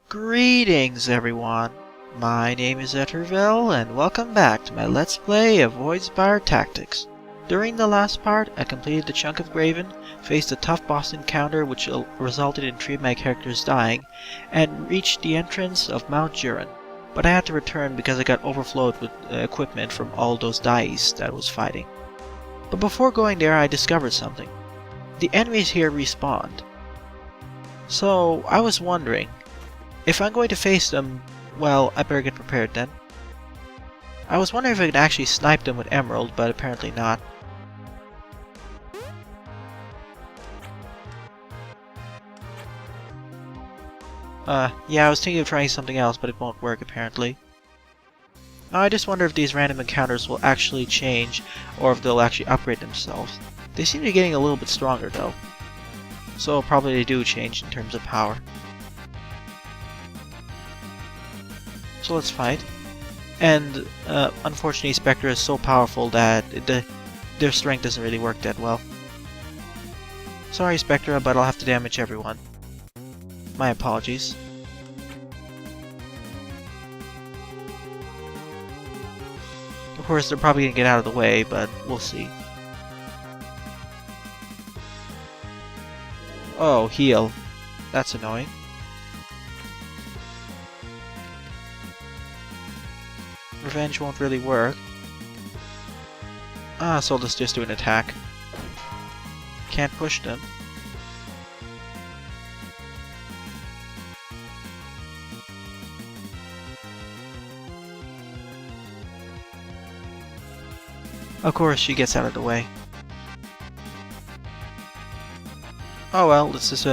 Greetings everyone, my name is Etterville and welcome back to my Let's Play of Voidspire Tactics. During the last part, I completed the chunk of Graven, faced a tough boss encounter which resulted in 3 of my characters dying, and reached the entrance of Mount Jurrin. But I had to return because I got overflowed with equipment from all those dice that I was fighting. But before going there I discovered something. The enemies here respawned. So I was wondering, if I'm going to face them, well, I better get prepared then. I was wondering if I could actually snipe them with Emerald, but apparently not. Yeah, I was thinking of trying something else, but it won't work apparently. Now I just wonder if these random encounters will actually change, or if they'll actually upgrade themselves. They seem to be getting a little bit stronger though. So probably they do change in terms of power. So let's fight. And unfortunately Spectre is so powerful that their strength doesn't really work that well. Sorry Spectre, but I'll have to damage everyone. My apologies. Of course they're probably gonna get out of the way, but we'll see. Oh, heal. That's annoying. Revenge won't really work. So let's just do an attack. Can't push them. Of course, she gets out of the way. Oh well, let's just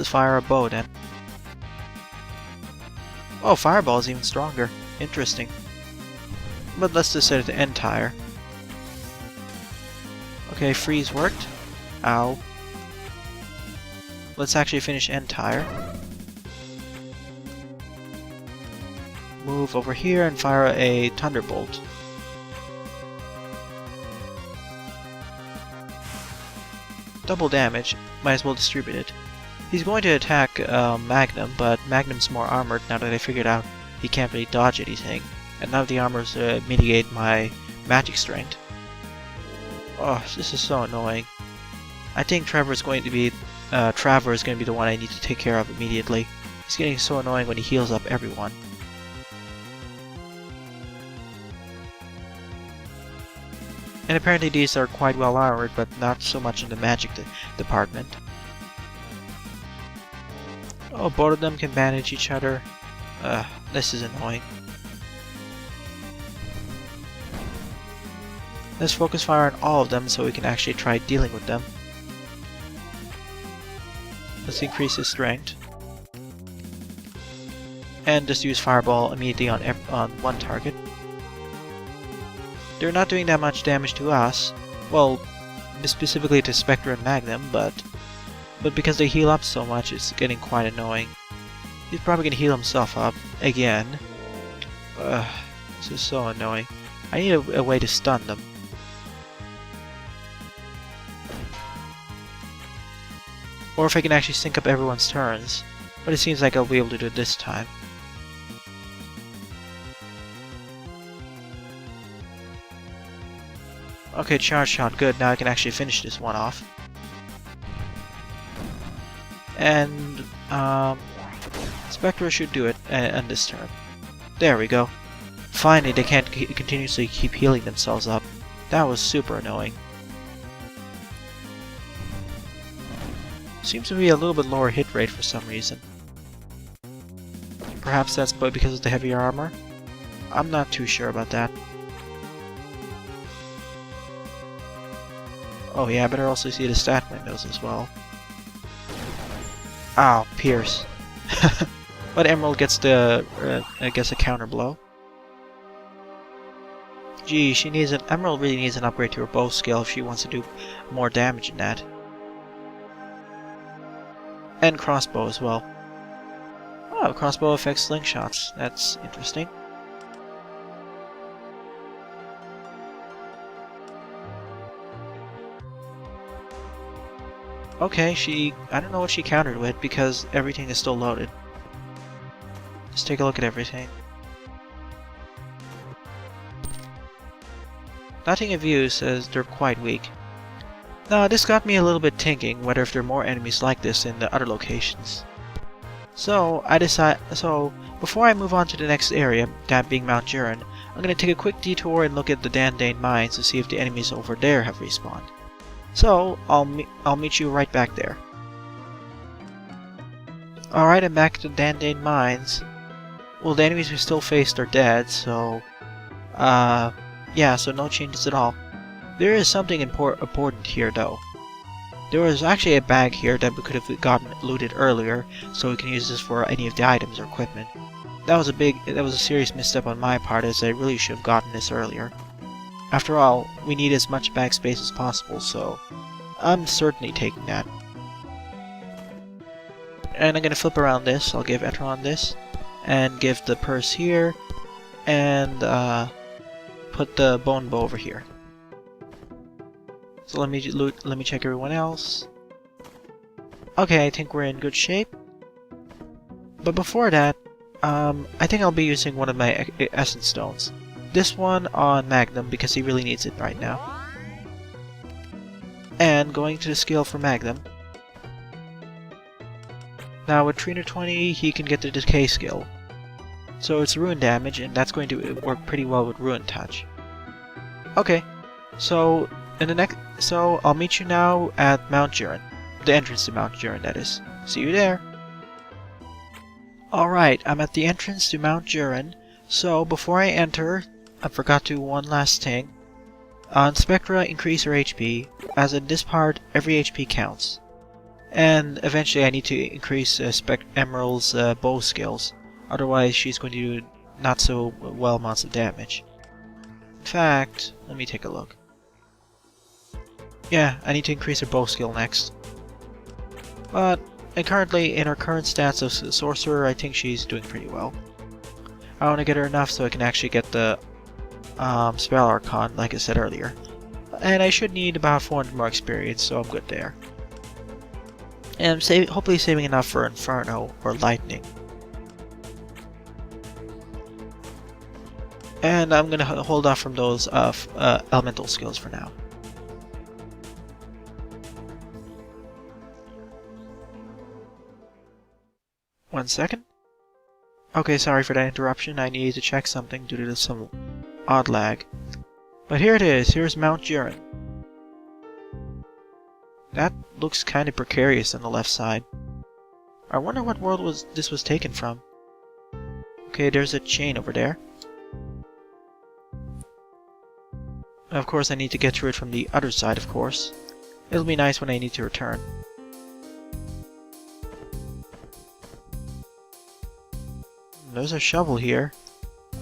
fire a bow then. Oh, Fireball is even stronger. Interesting. But let's just set it to end tire. Okay, freeze worked. Ow. Let's actually finish end tire. Move over here and fire a Thunderbolt. Double damage, might as well distribute it. He's going to attack Magnum, but Magnum's more armored now that I figured out he can't really dodge anything, and none of the armors mitigate my magic strength. Oh, this is so annoying. I think Trevor is going to be the one I need to take care of immediately. He's getting so annoying when he heals up everyone. And apparently these are quite well armored, but not so much in the magic department. Oh, both of them can manage each other. This is annoying. Let's focus fire on all of them so we can actually try dealing with them. Let's increase his strength. And just use Fireball immediately on one target. They're not doing that much damage to us. Well, specifically to Spectre and Magnum, but because they heal up so much, it's getting quite annoying. He's probably gonna heal himself up again. This is so annoying. I need a way to stun them. Or if I can actually sync up everyone's turns. But it seems like I'll be able to do it this time. Okay, charge shot, good. Now I can actually finish this one off. And Spectre should do it on this turn. There we go. Finally, they can't continuously keep healing themselves up. That was super annoying. Seems to be a little bit lower hit rate for some reason. Perhaps that's because of the heavier armor? I'm not too sure about that. Oh yeah, I better also see the stat windows as well. Ow, Pierce. But Emerald gets the, I guess, a counter blow. Gee, Emerald really needs an upgrade to her bow skill if she wants to do more damage in that. And crossbow as well. Oh, crossbow affects slingshots. That's interesting. Okay, I don't know what she countered with because everything is still loaded. Let's take a look at everything. Nothing of view says they're quite weak. Now this got me a little bit thinking whether if there are more enemies like this in the other locations. So before I move on to the next area, that being Mount Jurrin, I'm going to take a quick detour and look at the Dandane mines to see if the enemies over there have respawned. So I'll meet you right back there. Alright, I'm back at the Dandane mines. Well, the enemies we still faced are dead, so yeah, so no changes at all. There is something important here though. There was actually a bag here that we could have gotten looted earlier, so we can use this for any of the items or equipment. That was a serious misstep on my part, as I really should have gotten this earlier. After all, we need as much bag space as possible, so I'm certainly taking that. And I'm gonna flip around this. I'll give Etron this, and give the purse here, and put the bone bow over here. So let me check everyone else. Okay, I think we're in good shape. But before that, I think I'll be using one of my essence stones. This one on Magnum because he really needs it right now. And going to the skill for Magnum. Now with 320 he can get the decay skill. So it's ruin damage, and that's going to work pretty well with ruin touch. Okay, so I'll meet you now at Mount Jurrin. The entrance to Mount Jurrin, that is. See you there. Alright, I'm at the entrance to Mount Jurrin. So before I enter, I forgot to do one last thing. On Spectra, increase her HP, as in this part, every HP counts. And eventually I need to increase Emerald's bow skills, otherwise she's going to do not so well amounts of damage. In fact, let me take a look. Yeah, I need to increase her bow skill next. But currently, in her current stats of Sorcerer, I think she's doing pretty well. I want to get her enough so I can actually get the Spell Archon, like I said earlier. And I should need about 400 more experience, so I'm good there. And I'm hopefully saving enough for Inferno or Lightning. And I'm going to hold off from those elemental skills for now. One second. Okay, sorry for that interruption. I needed to check something due to some odd lag. But here it is. Here's Mount Jurrin. That looks kind of precarious on the left side. I wonder what world this was taken from. Okay, there's a chain over there. Of course, I need to get through it from the other side, of course. It'll be nice when I need to return. There's a shovel here.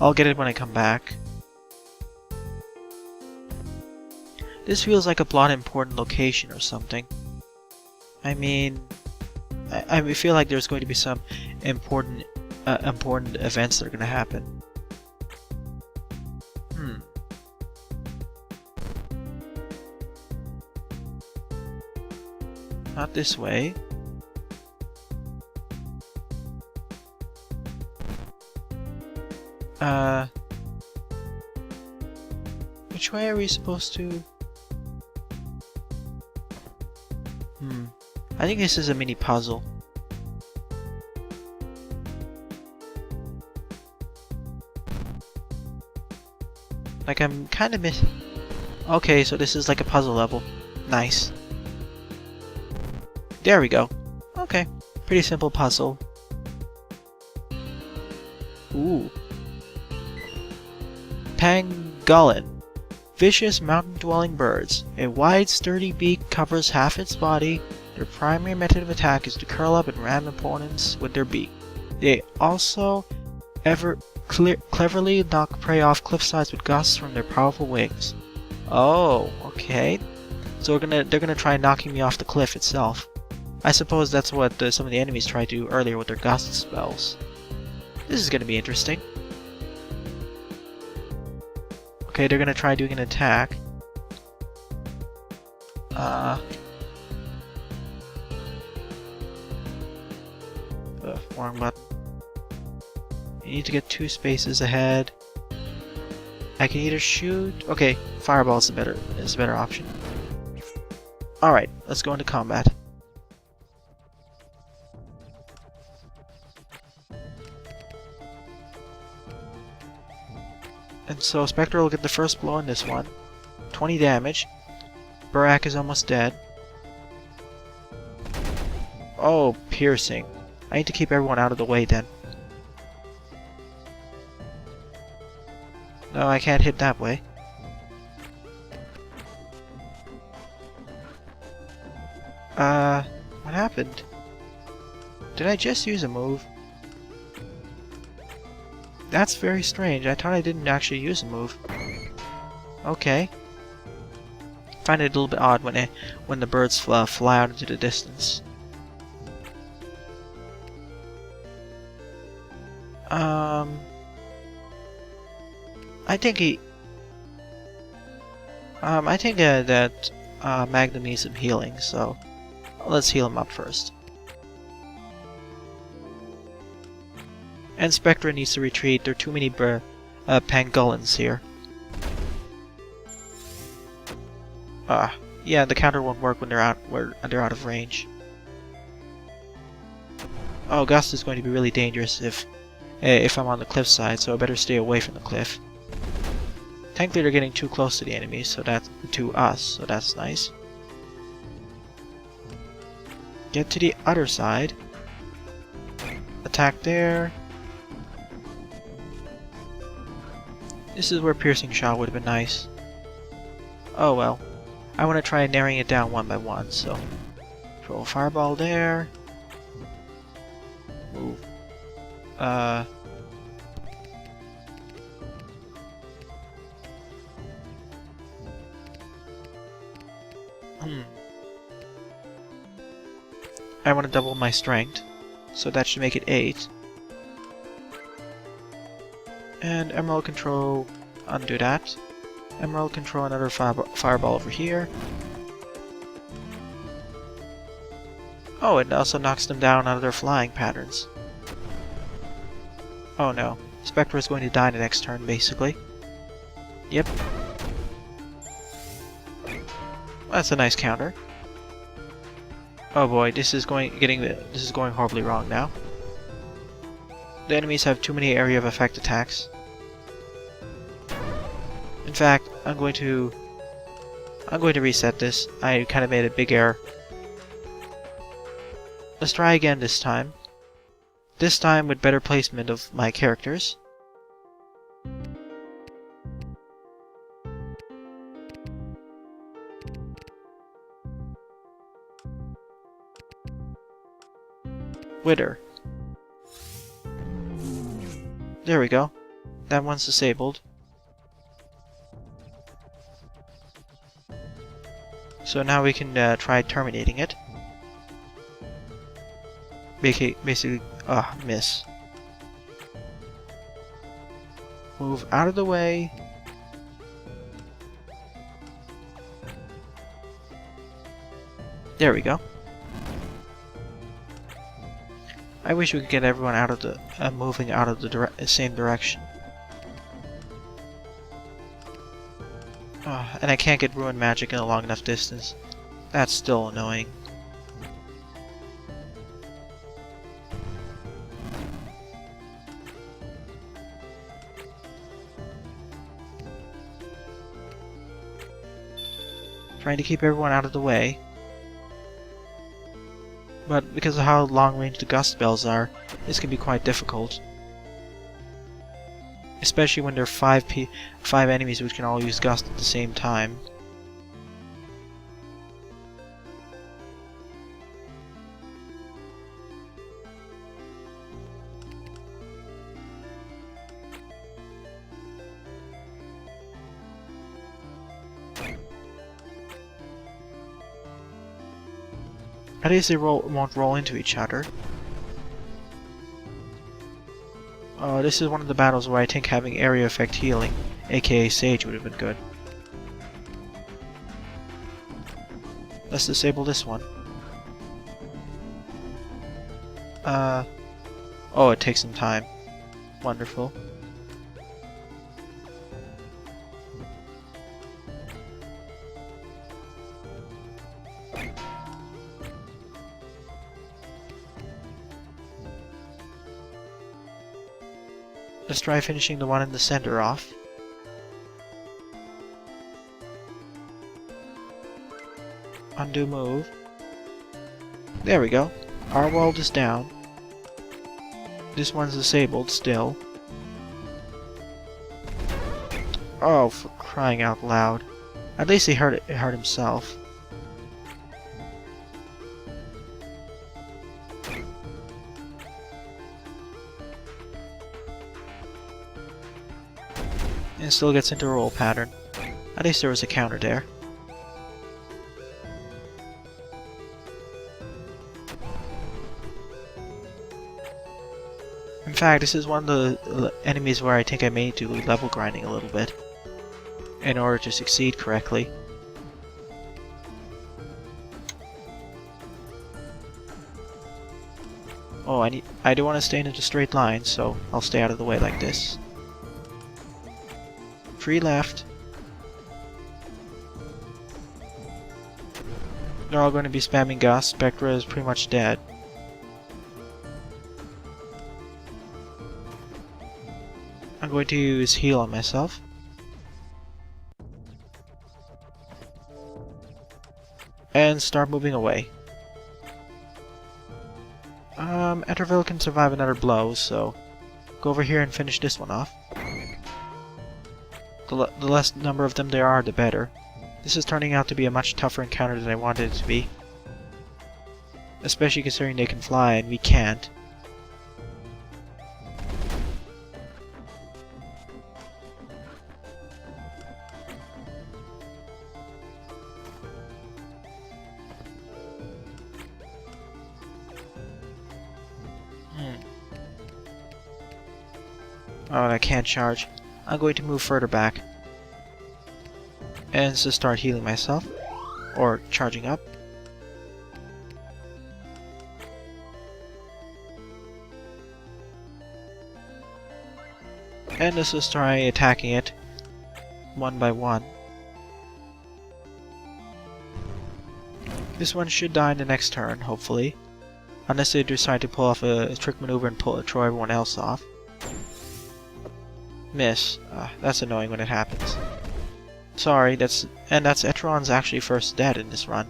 I'll get it when I come back. This feels like a plot important location or something. I mean, I feel like there's going to be some important events that are going to happen. Not this way. Which way are we supposed to? I think this is a mini puzzle. Like I'm kind of missing. Okay, so this is like a puzzle level. Nice. There we go. Okay, pretty simple puzzle. Ooh. Pangolin. Vicious mountain-dwelling birds. A wide, sturdy beak covers half its body. Their primary method of attack is to curl up and ram opponents with their beak. They also cleverly knock prey off cliff sides with gusts from their powerful wings. Oh, okay. So they're gonna try knocking me off the cliff itself. I suppose that's what some of the enemies tried to do earlier with their gust spells. This is gonna be interesting. Okay, they're gonna try doing an attack. Wrong button. You need to get 2 spaces ahead. I can either shoot... Okay, fireball is a better option. Alright, let's go into combat. And so Spectre will get the first blow on this one. 20 damage. Burak is almost dead. Oh, piercing. I need to keep everyone out of the way then. No, I can't hit that way. What happened? Did I just use a move? That's very strange. I thought I didn't actually use a move. Okay. Find it a little bit odd when the birds fly out into the distance. I think that Magnum needs some healing, so let's heal him up first. And Spectre needs to retreat. There are too many Pangolins here. Yeah, the counter won't work when they're out of range. Oh, Gust is going to be really dangerous if I'm on the cliff side, so I better stay away from the cliff. Thankfully, they're getting too close to the enemies, to us, so that's nice. Get to the other side. Attack there. This is where piercing shot would have been nice. Oh well. I want to try narrowing it down one by one, so throw a fireball there. Move. I want to double my strength, so that should make it 8. And Emerald Control, undo that. Emerald Control, another fireball over here. Oh, it also knocks them down out of their flying patterns. Oh no, Spectre is going to die the next turn, basically. Yep. That's a nice counter. Oh boy, this is going horribly wrong now. The enemies have too many area of effect attacks. In fact, I'm going to reset this. I kind of made a big error. Let's try again this time. This time with better placement of my characters. Wither. There we go. That one's disabled. So now we can try terminating it. Basically, miss. Move out of the way. There we go. I wish we could get everyone out of the moving out of the same direction. And I can't get Ruin Magic in a long enough distance. That's still annoying. Trying to keep everyone out of the way. But because of how long range the gust spells are, this can be quite difficult. Especially when there are 5 enemies which can all use gust at the same time. At least they won't roll into each other. This is one of the battles where I think having area effect healing, aka Sage, would have been good. Let's disable this one. Oh, it takes some time. Wonderful. Let's try finishing the one in the center off. Undo move. There we go. Our world is down. This one's disabled still. Oh, for crying out loud. At least he hurt himself. And still gets into a roll pattern. At least there was a counter there. In fact, this is one of the enemies where I think I may do level grinding a little bit in order to succeed correctly. Oh, I do want to stay in a straight line, so I'll stay out of the way like this. 3 left. They're all going to be spamming Gus. Spectra is pretty much dead. I'm going to use heal on myself. And start moving away. Etterville can survive another blow, so go over here and finish this one off. The less number of them there are, the better. This is turning out to be a much tougher encounter than I wanted it to be. Especially considering they can fly and we can't. Oh, I can't charge. I'm going to move further back. And to start healing myself. Or charging up. And this is try attacking it one by one. This one should die in the next turn, hopefully. Unless they decide to pull off a trick maneuver and throw everyone else off. Miss. That's annoying when it happens. Sorry, that's Etron's actually first dead in this run.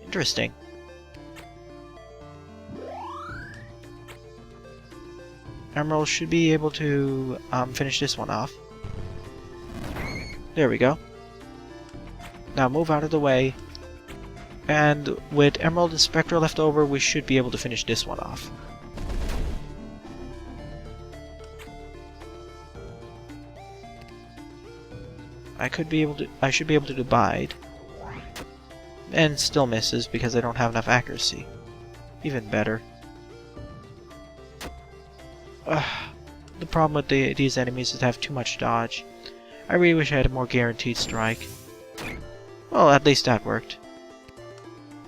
Interesting. Emerald should be able to finish this one off. There we go. Now move out of the way. And with Emerald and Spectra left over, we should be able to finish this one off. I should be able to divide. And still misses because I don't have enough accuracy. Even better. The problem with these enemies is they have too much dodge. I really wish I had a more guaranteed strike. Well, at least that worked.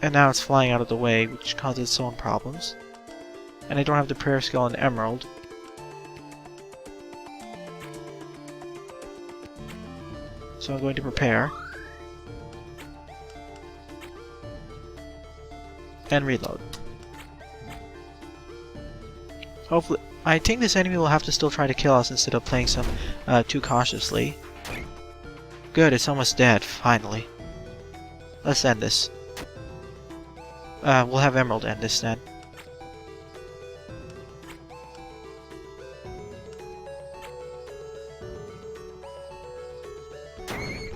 And now it's flying out of the way, which causes its own problems. And I don't have the prayer skill on Emerald. So I'm going to prepare. And reload. Hopefully, I think this enemy will have to still try to kill us instead of playing some too cautiously. Good, it's almost dead, finally. Let's end this. We'll have Emerald end this then.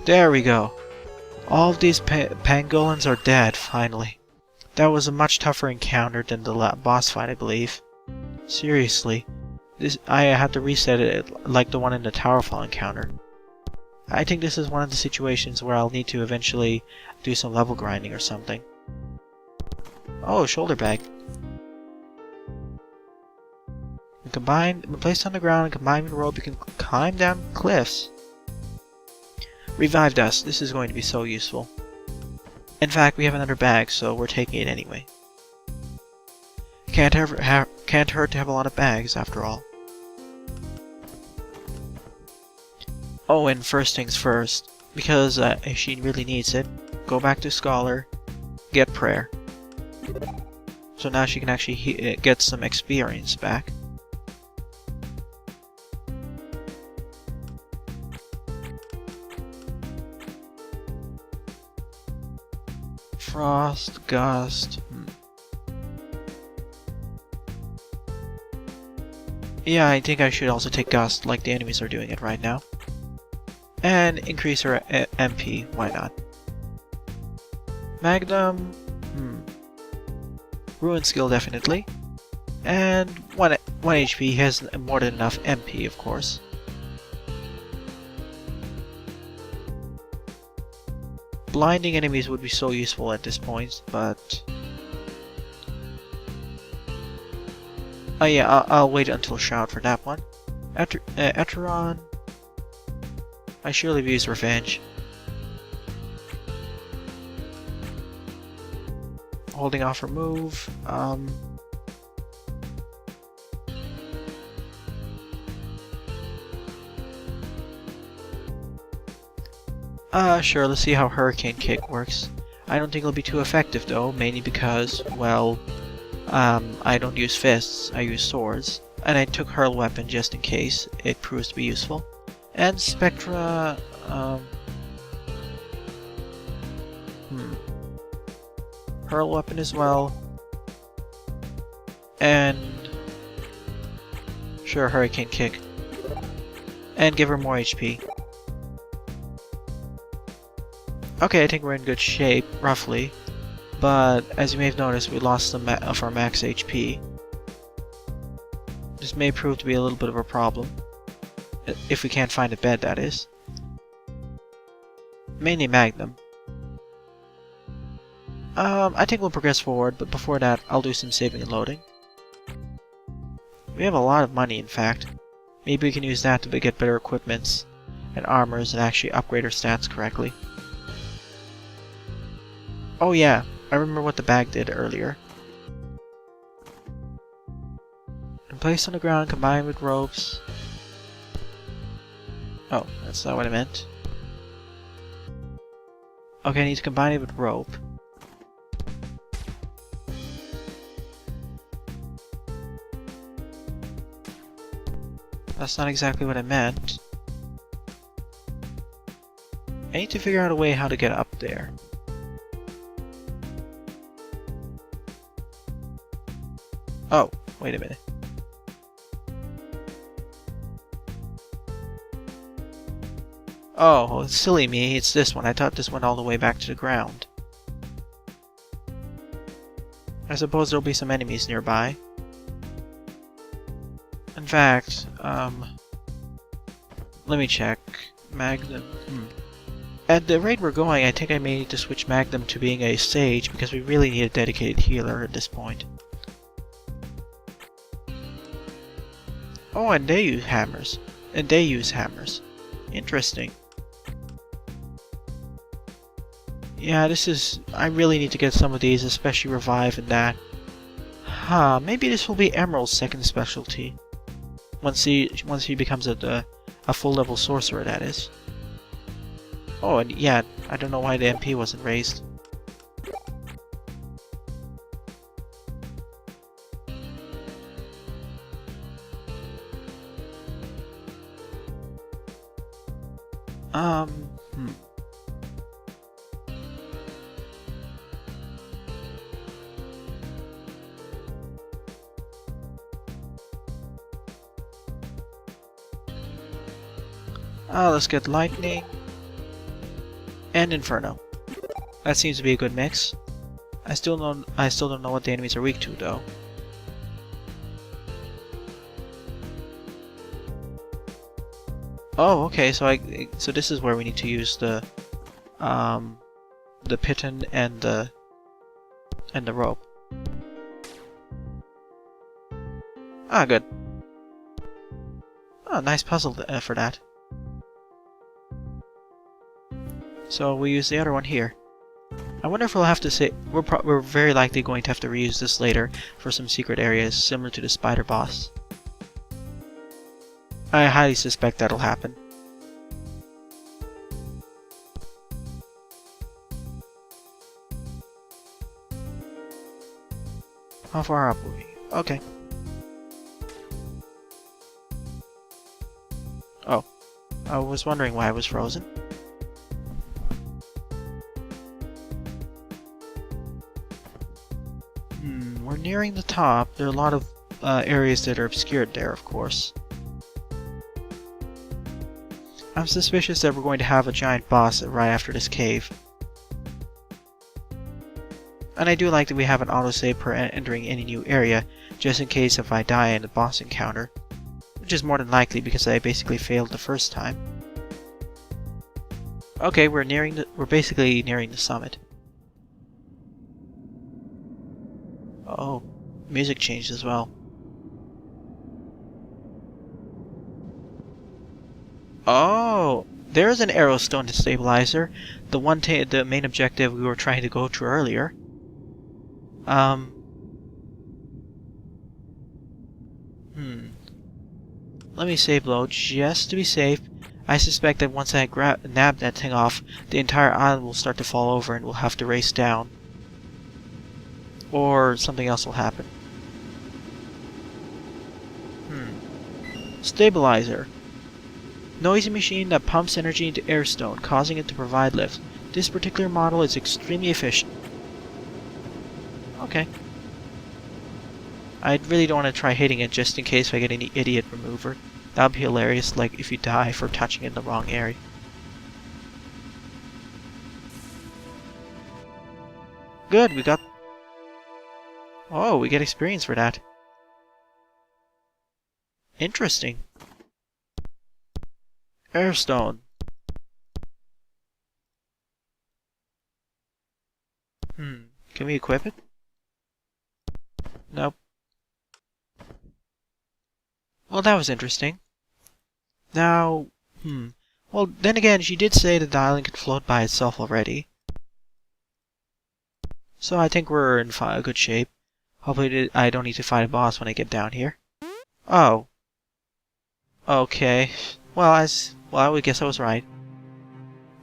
There we go. All of these pangolins are dead, finally. That was a much tougher encounter than the boss fight, I believe. Seriously. I had to reset it like the one in the Towerfall encounter. I think this is one of the situations where I'll need to eventually do some level grinding or something. Oh, shoulder bag. When placed on the ground and combined with a rope, you can climb down cliffs. Revive dust. This is going to be so useful. In fact, we have another bag, so we're taking it anyway. Can't hurt to have a lot of bags, after all. Oh, and first things first, because she really needs it, go back to Scholar, get Prayer. So now she can actually get some experience back. Frost, Gust. Yeah, I think I should also take Gust, like the enemies are doing it right now. And increase her MP, why not? Magnum, Ruin skill definitely. And 1 HP has more than enough MP, of course. Blinding enemies would be so useful at this point, but... Oh yeah, I'll wait until Shout for that one. Eteron... I surely have used Revenge. Holding off remove. Sure, let's see how Hurricane Kick works. I don't think it'll be too effective though, mainly because, well, I don't use fists, I use swords. And I took Hurl Weapon just in case it proves to be useful. And Spectra, Hurl Weapon as well. And... sure, Hurricane Kick. And give her more HP. Okay, I think we're in good shape, roughly. But, as you may have noticed, we lost some of our max HP. This may prove to be a little bit of a problem. If we can't find a bed, that is. Mainly Magnum. I think we'll progress forward, but before that, I'll do some saving and loading. We have a lot of money, in fact. Maybe we can use that to get better equipments and armors and actually upgrade our stats correctly. Oh yeah, I remember what the bag did earlier. And placed on the ground, combined with ropes. Oh, that's not what I meant. Okay, I need to combine it with rope. That's not exactly what I meant. I need to figure out a way how to get up there. Oh, wait a minute. Oh, silly me, it's this one. I thought this went all the way back to the ground. I suppose there'll be some enemies nearby. In fact, let me check. Magnum. At the rate we're going, I think I may need to switch Magnum to being a Sage because we really need a dedicated healer at this point. Oh, and they use hammers. Interesting. Yeah, this is... I really need to get some of these, especially Revive and that. Huh, maybe this will be Emerald's second specialty. Once he becomes a full level sorcerer, that is. Oh, and yeah, I don't know why the MP wasn't raised. Let's get Lightning and Inferno. That seems to be a good mix. I still don't know what the enemies are weak to, though. Oh, okay. So this is where we need to use the Piton and the rope. Ah, good. Oh, nice puzzle for that. So we use the other one here. I wonder if we'll have to say we're very likely going to have to reuse this later for some secret areas similar to the spider boss. I highly suspect that'll happen. How far up are we? Okay. Oh. I was wondering why I was frozen. We're nearing the top. There are a lot of areas that are obscured there, of course. I'm suspicious that we're going to have a giant boss right after this cave. And I do like that we have an autosave per entering any new area, just in case if I die in the boss encounter. Which is more than likely because I basically failed the first time. Okay, we're basically nearing the summit. Oh, music changed as well. Oh, there's an Aerstone stabilizer. The main objective we were trying to go to earlier. Let me save load just to be safe. I suspect that once I nab that thing off, the entire island will start to fall over and we'll have to race down. Or something else will happen. Stabilizer. Noisy machine that pumps energy into Aerstone, causing it to provide lift. This particular model is extremely efficient. Okay. I really don't want to try hitting it just in case I get any idiot remover. That would be hilarious, like if you die for touching it in the wrong area. Good, we got... Oh, we get experience for that. Interesting. Aerstone. Can we equip it? Nope. Well, that was interesting. Now, well, then again, she did say that the island could float by itself already. So I think we're in good shape. Hopefully I don't need to fight a boss when I get down here. Oh. Okay. Well, I guess I was right.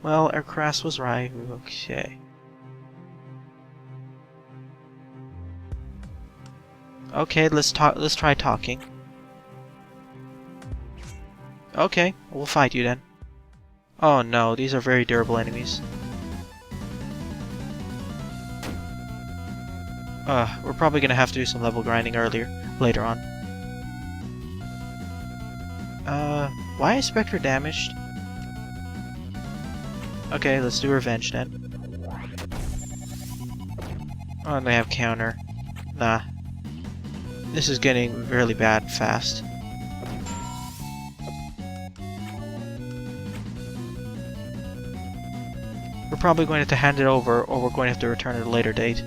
Well, Aircraft was right. Okay. Okay, let's try talking. Okay, we'll fight you then. Oh no, these are very durable enemies. We're probably gonna have to do some level grinding later on. Why is Spectre damaged? Okay, let's do revenge then. Oh, and they have counter. Nah. This is getting really bad fast. We're probably going to have to hand it over, or we're going to have to return at a later date.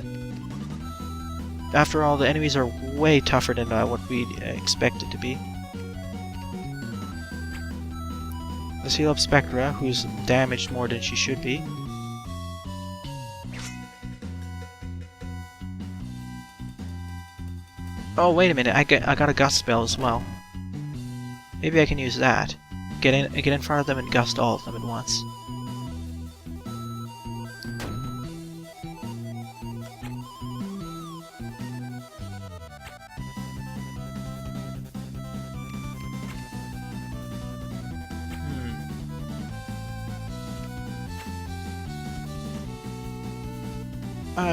After all, the enemies are way tougher than what we expected to be. Let's heal up Spectra, who's damaged more than she should be. Oh, wait a minute, I got a gust spell as well. Maybe I can use that. Get in front of them and gust all of them at once.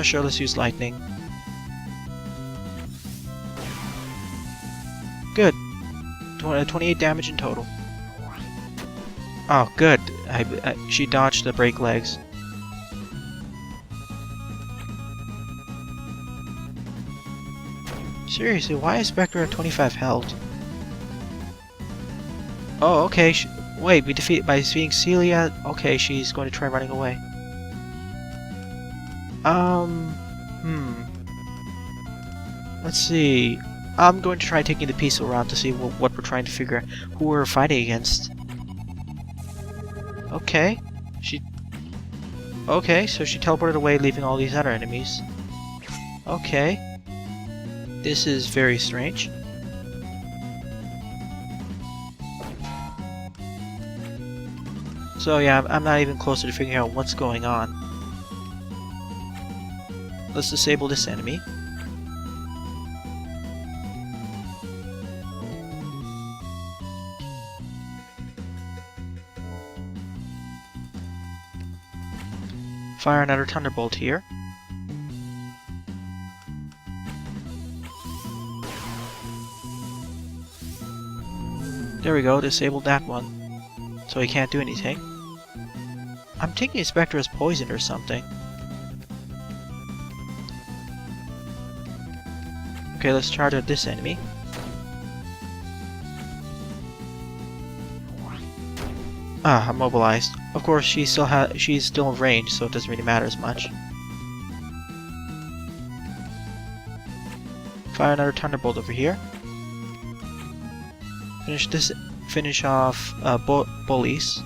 Sure, let's use lightning. Good. 28 damage in total. Oh, good. She dodged the break legs. Seriously, why is Spectre at 25 health? Oh, okay. Wait, by defeating Celia. Okay, she's going to try running away. Let's see. I'm going to try taking the peaceful route to see what we're trying to figure out. Who we're fighting against. Okay. Okay, so she teleported away, leaving all these other enemies. Okay. This is very strange. So yeah, I'm not even closer to figuring out what's going on. Let's disable this enemy. Fire another Thunderbolt here. There we go, disabled that one. So he can't do anything. I'm thinking Spectre is poisoned or something. Okay, let's charge at this enemy. Ah, immobilized. Of course, she's still in range, so it doesn't really matter as much. Fire another Thunderbolt over here. Finish off bullies.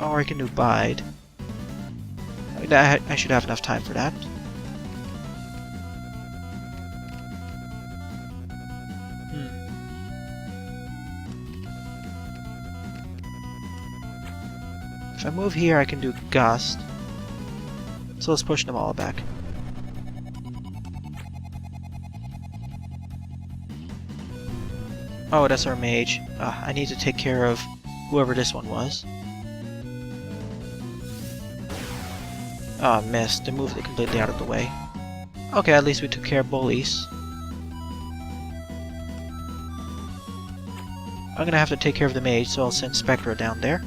Or I can do bide. I should have enough time for that. If I move here, I can do Gust. So let's push them all back. Oh, that's our mage. I need to take care of whoever this one was. Ah, missed. They moved it completely out of the way. Okay, at least we took care of bullies. I'm gonna have to take care of the mage, so I'll send Spectre down there.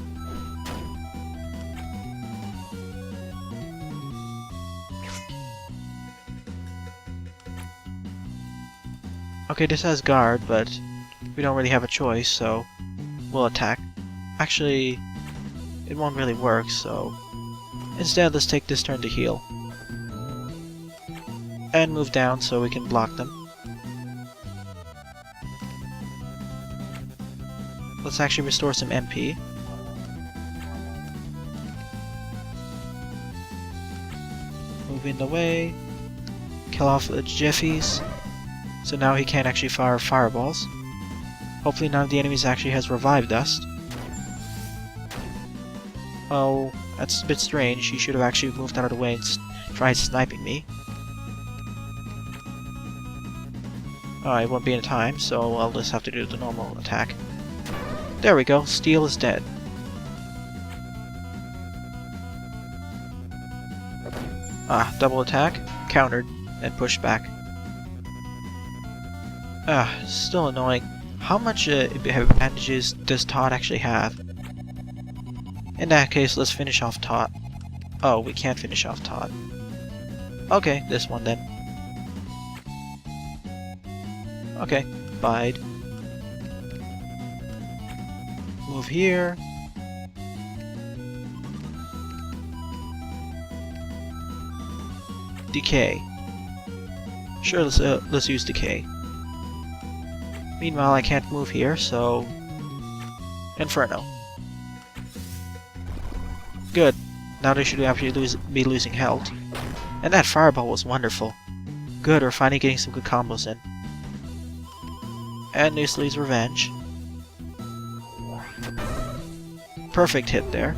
Okay, this has guard, but we don't really have a choice, so we'll attack. Actually, it won't really work, so instead let's take this turn to heal. And move down so we can block them. Let's actually restore some MP. Move in the way. Kill off the Jiffies. So now he can't actually fire fireballs. Hopefully none of the enemies actually has Revive Dust. Oh, that's a bit strange. He should have actually moved out of the way and tried sniping me. Oh, it won't be in time, so I'll just have to do the normal attack. There we go, Steel is dead. Ah, double attack, countered, and pushed back. Ah, still annoying. How much advantages does Todd actually have? In that case, let's finish off Todd. Oh, we can't finish off Todd. Okay, this one then. Okay, bide. Move here. Decay. Sure, let's use Decay. Meanwhile, I can't move here, so Inferno. Good. Now they should actually be losing health. And that fireball was wonderful. Good, we're finally getting some good combos in. And Nusley's Revenge. Perfect hit there.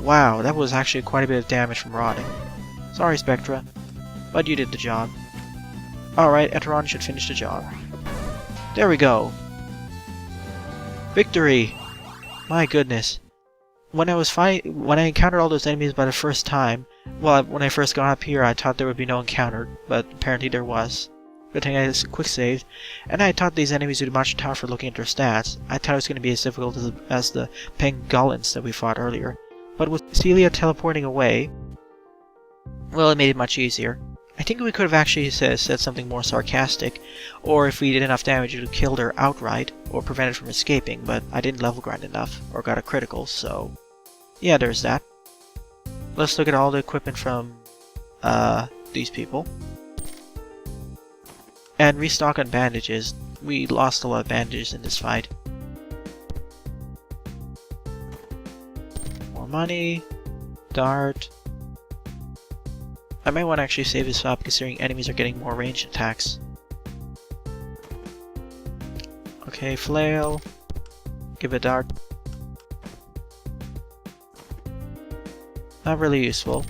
Wow, that was actually quite a bit of damage from rotting. Sorry, Spectra, but you did the job. Alright, Eteron should finish the job. There we go! Victory! My goodness. When I encountered all those enemies by the first time, well, when I first got up here, I thought there would be no encounter, but apparently there was. Good thing I just quick saved, and I thought these enemies would be much tougher looking at their stats. I thought it was going to be as difficult as the Pangolins that we fought earlier. But with Celia teleporting away, well, it made it much easier. I think we could have actually said something more sarcastic, or if we did enough damage it would have killed her outright, or prevented from escaping, but I didn't level grind enough, or got a critical, so yeah, there's that. Let's look at all the equipment from these people. And restock on bandages. We lost a lot of bandages in this fight. More money. Dart. I might want to actually save this up considering enemies are getting more ranged attacks. Okay, flail. Give a dart. Not really useful.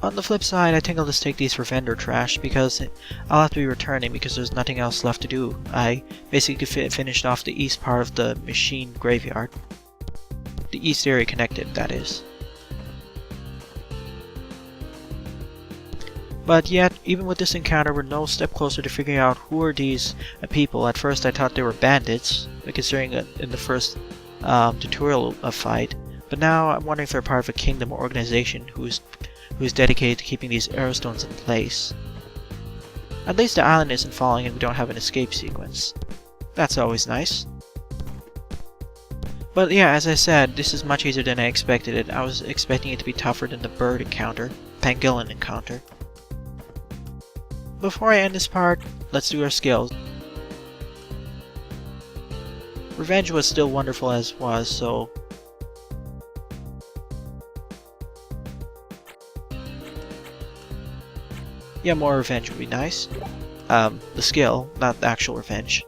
On the flip side, I think I'll just take these for vendor trash because I'll have to be returning because there's nothing else left to do. I basically finished off the east part of the machine graveyard. The east area connected, that is. But yet, even with this encounter, we're no step closer to figuring out who are these people. At first I thought they were bandits, considering in the first tutorial fight. But now I'm wondering if they're part of a kingdom or organization who's dedicated to keeping these Aerstones in place. At least the island isn't falling and we don't have an escape sequence. That's always nice. But yeah, as I said, this is much easier than I expected it. I was expecting it to be tougher than the bird encounter, pangolin encounter. Before I end this part, let's do our skills. Revenge was still wonderful as was, so... yeah, more revenge would be nice. The skill, not the actual revenge.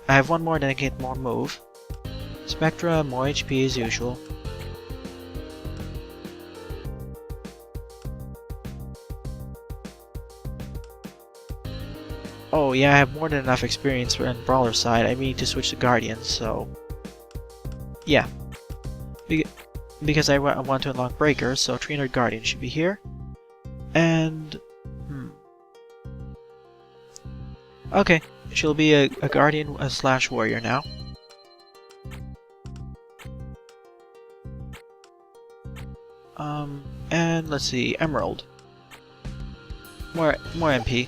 I have one more, then I get more move. Spectra, more HP as usual. Oh yeah, I have more than enough experience for on Brawler side. I need to switch to Guardian, so... yeah. Because I want to unlock Breaker, so 300 Guardian should be here. And... okay, she'll be a Guardian slash Warrior now. And let's see, Emerald. More MP.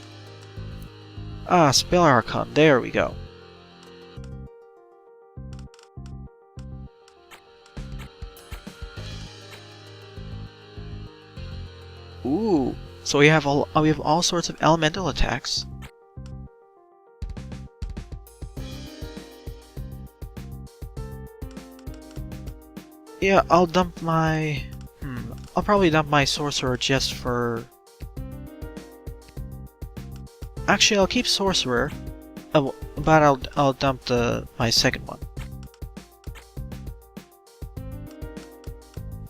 Ah, Spell Archon, there we go. Ooh, so we have all sorts of elemental attacks. Yeah, I'll dump my... I'll probably dump my Sorcerer just for... actually, I'll keep Sorcerer, but I'll dump my second one.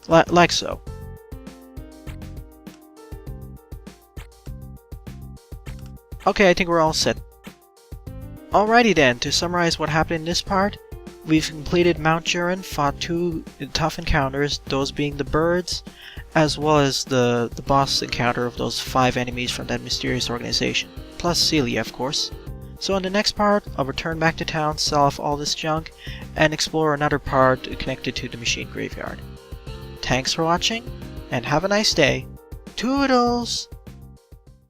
Like so. Okay, I think we're all set. Alrighty then, to summarize what happened in this part, we've completed Mount Jurrin, fought 2 tough encounters, those being the birds, as well as the boss encounter of those 5 enemies from that mysterious organization, plus Celia, of course. So in the next part, I'll return back to town, sell off all this junk, and explore another part connected to the machine graveyard. Thanks for watching, and have a nice day. Toodles!